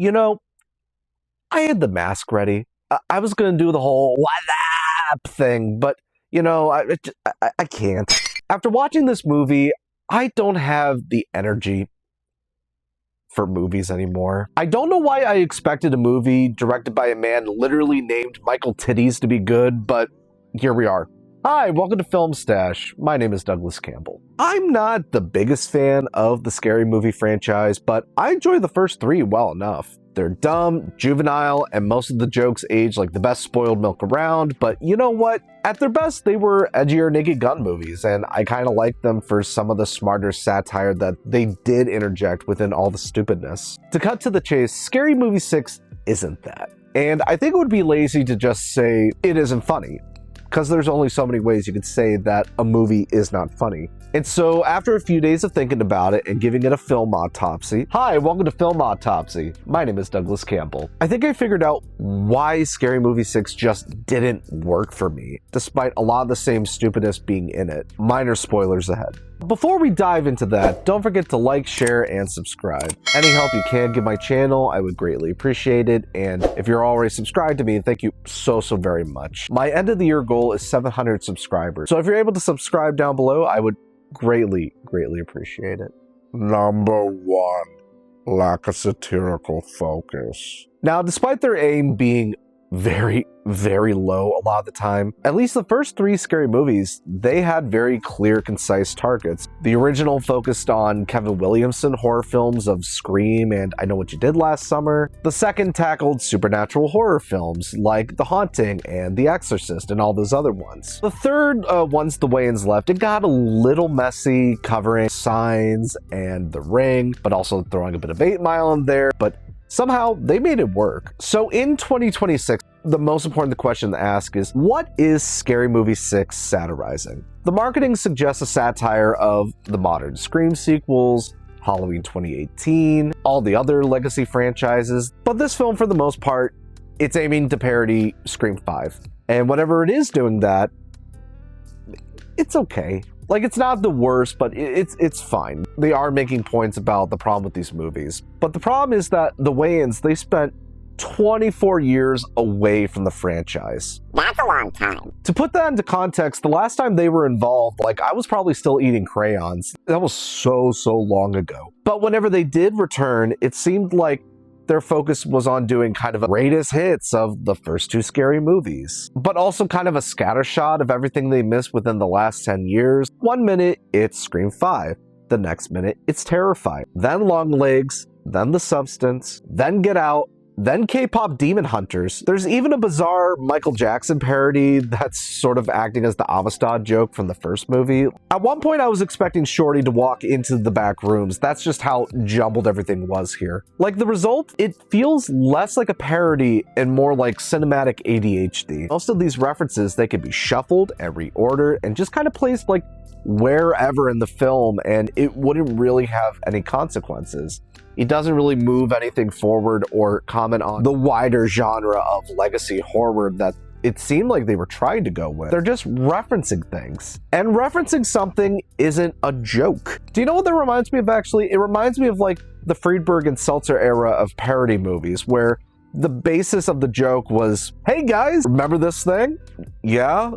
You know, I had the mask ready. I was going to do the whole what up thing, but, I can't. After watching this movie, I don't have the energy for movies anymore. I don't know why I expected a movie directed by a man literally named Michael Titties to be good, but here we are. Hi, welcome to Film Stash. My name is Douglas Campbell. I'm not the biggest fan of the Scary Movie franchise, but I enjoy the first three well enough. They're dumb, juvenile, and most of the jokes age like the best spoiled milk around, but you know what? At their best, they were edgier Naked Gun movies, and I kind of like them for some of the smarter satire that they did interject within all the stupidness. To cut to the chase, Scary Movie 6 isn't that. And I think it would be lazy to just say it isn't funny, because there's only so many ways you could say that a movie is not funny. And so after a few days of thinking about it and giving it a film autopsy, hi, welcome to Film Autopsy. My name is Douglas Campbell. I think I figured out why Scary Movie 6 just didn't work for me, despite a lot of the same stupidness being in it. Minor spoilers ahead. Before we dive into that, don't forget to like, share, and subscribe. Any help you can give my channel, I would greatly appreciate it. And if you're already subscribed to me, thank you so very much. My end of the year goal is 700 subscribers. So if you're able to subscribe down below, I would greatly appreciate it. Number 1, lack of satirical focus. Now, despite their aim being very low a lot of the time, at least the first three Scary Movies, they had very clear, concise targets. The original focused on Kevin Williamson horror films of Scream and I Know What You Did Last Summer. The second tackled supernatural horror films like The Haunting and The Exorcist and all those other ones. The third, once the Wayans left, it got a little messy, covering Signs and The Ring, but also throwing a bit of 8 Mile in there, but somehow they made it work. So in 2026, the most important question to ask is, what is Scary Movie 6 satirizing? The marketing suggests a satire of the modern Scream sequels, Halloween 2018, all the other legacy franchises, but this film, for the most part, it's aiming to parody Scream 5. And whenever it is doing that, it's okay. Like, it's not the worst, but it's fine. They are making points about the problem with these movies. But the problem is that the Wayans, they spent 24 years away from the franchise. That's a long time. To put that into context, the last time they were involved, I was probably still eating crayons. That was so long ago. But whenever they did return, it seemed like their focus was on doing kind of a greatest hits of the first two Scary Movies, but also kind of a scattershot of everything they missed within the last 10 years. One minute, it's Scream 5. The next minute, it's Terrified. Then Long Legs, then The Substance, then Get Out, then K-pop Demon Hunters. There's even a bizarre Michael Jackson parody that's sort of acting as the Amistad joke from the first movie. At one point, I was expecting Shorty to walk into the back rooms. That's just how jumbled everything was here. Like, the result, it feels less like a parody and more like cinematic ADHD. Most of these references, they could be shuffled and reordered and just kind of placed like wherever in the film, and it wouldn't really have any consequences. It doesn't really move anything forward or comment on the wider genre of legacy horror that it seemed like they were trying to go with. They're just referencing things. And referencing something isn't a joke. Do you know what that reminds me of, actually? It reminds me of like the Friedberg and Seltzer era of parody movies, where the basis of the joke was, hey guys, remember this thing? Yeah?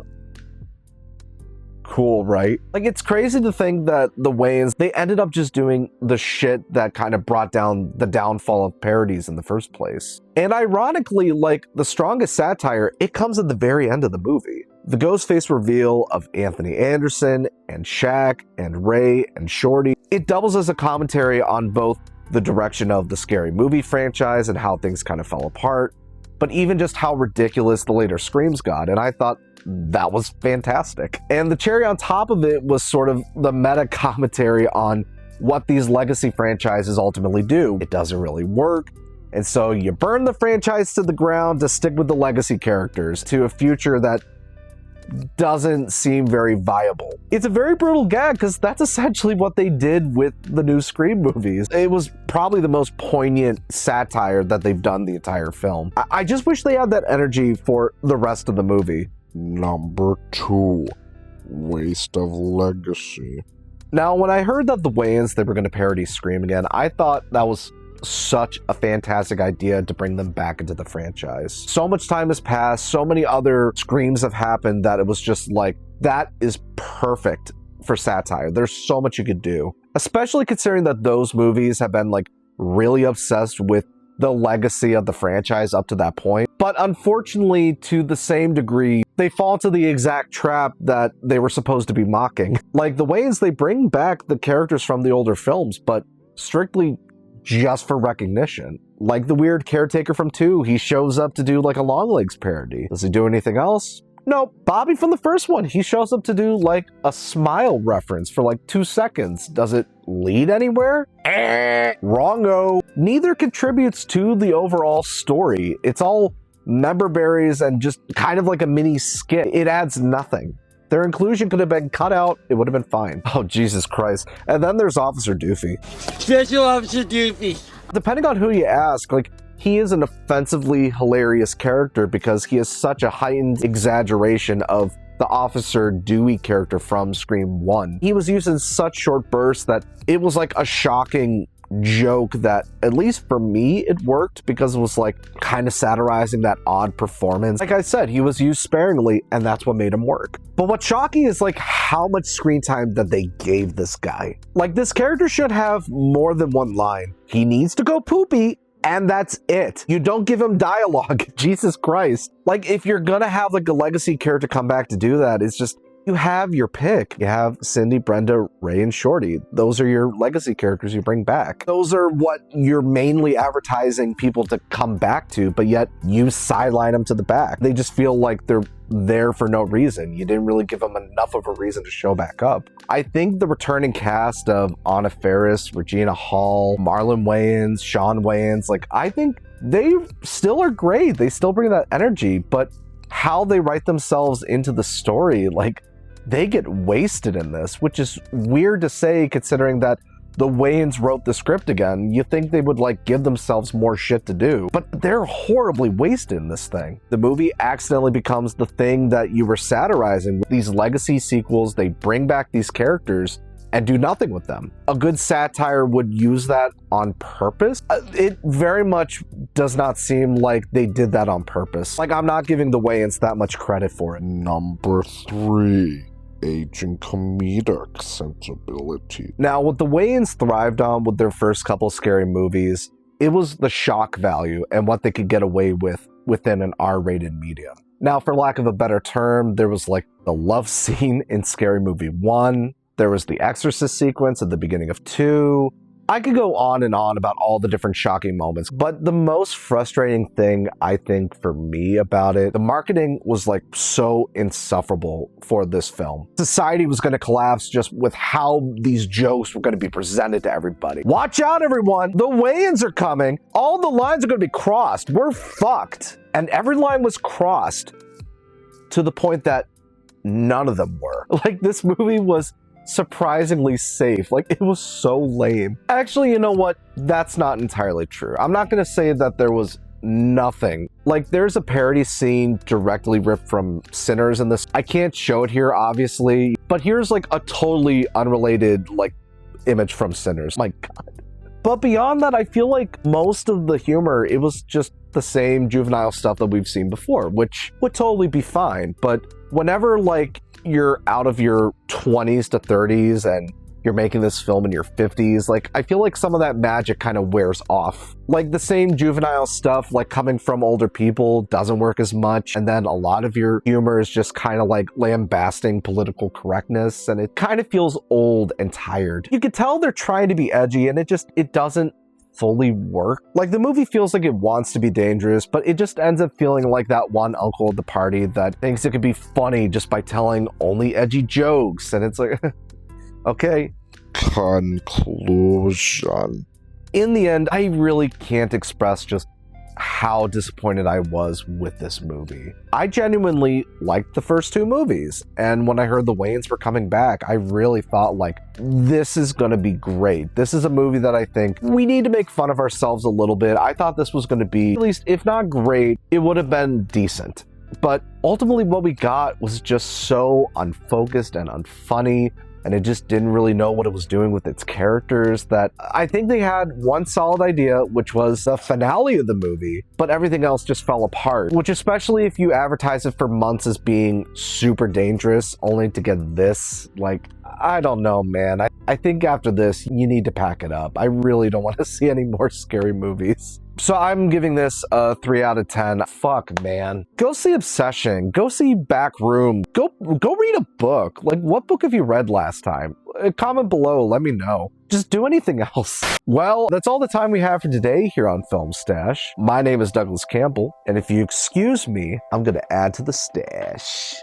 Cool, right? Like, it's crazy to think that the Wayans, they ended up just doing the shit that kind of brought down the downfall of parodies in the first place. And ironically, like, the strongest satire, it comes at the very end of the movie. The ghost face reveal of Anthony Anderson and Shaq and Ray and Shorty, it doubles as a commentary on both the direction of the Scary Movie franchise and how things kind of fell apart, but even just how ridiculous the later Screams got, and I thought that was fantastic. And the cherry on top of it was sort of the meta commentary on what these legacy franchises ultimately do. It doesn't really work, and so you burn the franchise to the ground to stick with the legacy characters to a future that doesn't seem very viable. It's a very brutal gag because that's essentially what they did with the new Scream movies. It was probably the most poignant satire that they've done the entire film. I just wish they had that energy for the rest of the movie. Number 2, waste of legacy. Now, when I heard that the Wayans, they were going to parody Scream again, I thought that was such a fantastic idea to bring them back into the franchise. So much time has passed, so many other Screams have happened that it was just like, that is perfect for satire. There's so much you could do, especially considering that those movies have been like really obsessed with the legacy of the franchise up to that point. But unfortunately, to the same degree, they fall into the exact trap that they were supposed to be mocking. Like the Wayans, they bring back the characters from the older films, but strictly just for recognition. Like the weird caretaker from 2, he shows up to do like a Longlegs parody. Does he do anything else? Nope. Bobby from the first one, he shows up to do like a Smile reference for like 2 seconds. Does it lead anywhere? Wrongo. Neither contributes to the overall story. It's all member berries and just kind of like a mini skit. It adds nothing. Their inclusion could have been cut out. It would have been fine. Oh, Jesus Christ. And then there's Officer Doofy. Special Officer Doofy. Depending on who you ask, like, he is an offensively hilarious character because he is such a heightened exaggeration of the Officer Dewey character from Scream 1. He was used in such short bursts that it was like a shocking joke that, at least for me, it worked because it was like kind of satirizing that odd performance. Like I said, he was used sparingly and that's what made him work. But what's shocking is like how much screen time that they gave this guy. Like this character should have more than one line. He needs to go poopy and that's it. You don't give him dialogue. Jesus Christ. Like if you're gonna have like a legacy character come back to do that, it's just, you have your pick. You have Cindy, Brenda, Ray, and Shorty. Those are your legacy characters you bring back. Those are what you're mainly advertising people to come back to, but yet you sideline them to the back. They just feel like they're there for no reason. You didn't really give them enough of a reason to show back up. I think the returning cast of Anna Faris, Regina Hall, Marlon Wayans, Shawn Wayans, like I think they still are great. They still bring that energy, but how they write themselves into the story, like they get wasted in this, which is weird to say considering that the Wayans wrote the script again. You think they would like give themselves more shit to do, but they're horribly wasted in this thing. The movie accidentally becomes the thing that you were satirizing. These legacy sequels, they bring back these characters and do nothing with them. A good satire would use that on purpose. It very much does not seem like they did that on purpose. Like I'm not giving the Wayans that much credit for it. Number 3. Aging comedic sensibility. Now, what the Wayans thrived on with their first couple scary movies, it was the shock value and what they could get away with within an R-rated medium. Now, for lack of a better term, there was like the love scene in Scary Movie 1. There was the Exorcist sequence at the beginning of 2. I could go on and on about all the different shocking moments, but the most frustrating thing I think for me about it, the marketing was like so insufferable for this film. Society was going to collapse just with how these jokes were going to be presented to everybody. Watch out, everyone! The Wayans are coming! All the lines are going to be crossed. We're fucked! And every line was crossed to the point that none of them were. Like, this movie was surprisingly safe. Like, it was so lame. Actually, you know what? That's not entirely true. I'm not going to say that there was nothing. Like, there's a parody scene directly ripped from Sinners in this. I can't show it here, obviously, but here's like a totally unrelated like image from Sinners. My God. But beyond that, I feel like most of the humor, it was just the same juvenile stuff that we've seen before, which would totally be fine. But whenever like you're out of your 20s to 30s and you're making this film in your 50s, like I feel like some of that magic kind of wears off. Like the same juvenile stuff like coming from older people doesn't work as much, and then a lot of your humor is just kind of like lambasting political correctness, and it kind of feels old and tired. You could tell they're trying to be edgy and it doesn't fully work. Like the movie feels like it wants to be dangerous, but it just ends up feeling like that one uncle at the party that thinks it could be funny just by telling only edgy jokes, and it's like okay. Conclusion. In the end, I really can't express just how disappointed I was with this movie. I genuinely liked the first two movies, and when I heard the Wayans were coming back, I really thought like, this is gonna be great. This is a movie that I think we need to make fun of ourselves a little bit. I thought this was gonna be, at least if not great, it would have been decent. But ultimately what we got was just so unfocused and unfunny and it just didn't really know what it was doing with its characters. That I think they had one solid idea, which was the finale of the movie, but everything else just fell apart, which especially if you advertise it for months as being super dangerous only to get this, like, I don't know, man. I think after this, you need to pack it up. I really don't want to see any more scary movies. So I'm giving this a 3 out of 10. Fuck, man. Go see Obsession. Go see Back Room. Go read a book. Like, what book have you read last time? Comment below. Let me know. Just do anything else. Well, that's all the time we have for today here on Film Stash. My name is Douglas Campbell, and if you excuse me, I'm gonna add to the stash.